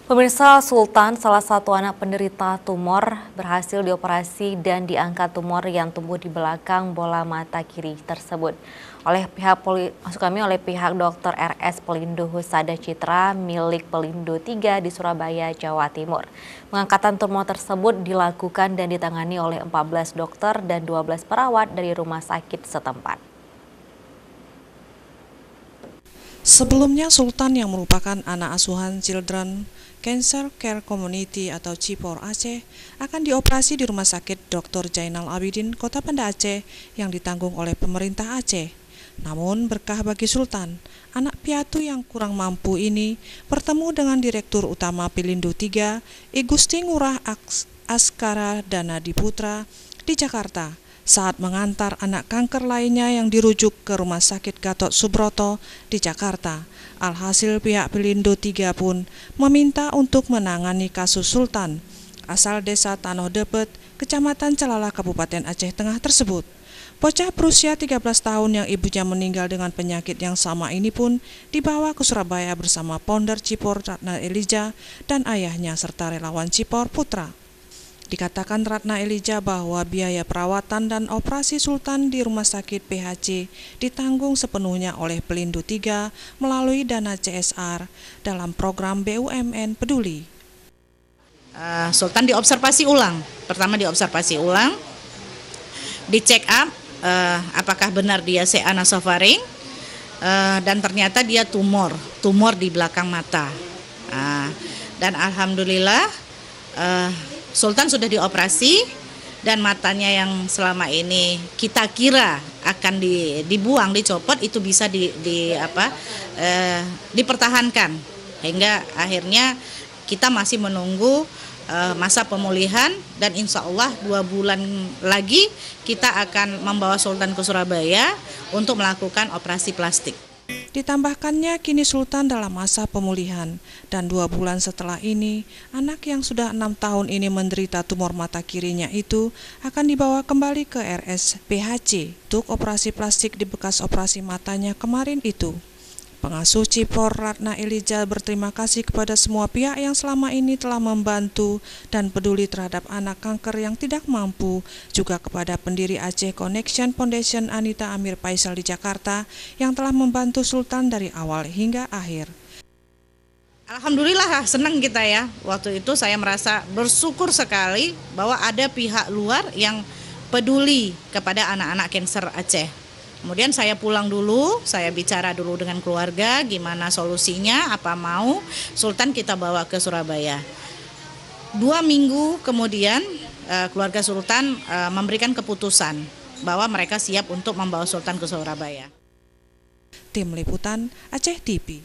Pemirsa, Sultan, salah satu anak penderita tumor, berhasil dioperasi dan diangkat tumor yang tumbuh di belakang bola mata kiri tersebut. Oleh pihak Dr. RS Pelindo Husada Citra milik Pelindo 3 di Surabaya, Jawa Timur. Pengangkatan tumor tersebut dilakukan dan ditangani oleh 14 dokter dan 12 perawat dari rumah sakit setempat. Sebelumnya, Sultan yang merupakan anak asuhan Children Cancer Care Community atau CIPOR Aceh akan dioperasi di Rumah Sakit Dr. Jainal Abidin, Kota Banda Aceh yang ditanggung oleh pemerintah Aceh. Namun berkah bagi Sultan, anak piatu yang kurang mampu ini bertemu dengan Direktur Utama Pelindo 3, I Gusti Ngurah Askara Danadi Putra di Jakarta saat mengantar anak kanker lainnya yang dirujuk ke Rumah Sakit Gatot Subroto di Jakarta. Alhasil pihak Pelindo 3 pun meminta untuk menangani kasus Sultan, asal desa Tanoh Depet, Kecamatan Celala, Kabupaten Aceh Tengah tersebut. Bocah berusia 13 tahun yang ibunya meninggal dengan penyakit yang sama ini pun dibawa ke Surabaya bersama founder CIPOR Ratna Elijah dan ayahnya serta relawan CIPOR Putra. Dikatakan Ratna Elijah bahwa biaya perawatan dan operasi Sultan di Rumah Sakit PHC ditanggung sepenuhnya oleh Pelindo 3 melalui dana CSR dalam program BUMN Peduli. Sultan diobservasi ulang. Pertama diobservasi ulang, dicek up apakah benar dia CA nasofaring, dan ternyata dia tumor di belakang mata. Dan alhamdulillah Sultan sudah dioperasi dan matanya yang selama ini kita kira akan dibuang, dicopot, itu bisa dipertahankan hingga akhirnya kita masih menunggu masa pemulihan dan insya Allah 2 bulan lagi kita akan membawa Sultan ke Surabaya untuk melakukan operasi plastik. Ditambahkannya kini Sultan dalam masa pemulihan dan 2 bulan setelah ini anak yang sudah 6 tahun ini menderita tumor mata kirinya itu akan dibawa kembali ke RSPHC untuk operasi plastik di bekas operasi matanya kemarin itu. Pengasuh CIPOR Ratna Elijah berterima kasih kepada semua pihak yang selama ini telah membantu dan peduli terhadap anak kanker yang tidak mampu, juga kepada pendiri Aceh Connection Foundation Anita Amir Faisal di Jakarta yang telah membantu Sultan dari awal hingga akhir. Alhamdulillah senang kita ya, waktu itu saya merasa bersyukur sekali bahwa ada pihak luar yang peduli kepada anak-anak kanker Aceh. Kemudian saya pulang dulu, saya bicara dulu dengan keluarga, gimana solusinya, apa mau, Sultan kita bawa ke Surabaya. 2 minggu kemudian keluarga Sultan memberikan keputusan bahwa mereka siap untuk membawa Sultan ke Surabaya. Tim Liputan Aceh TV.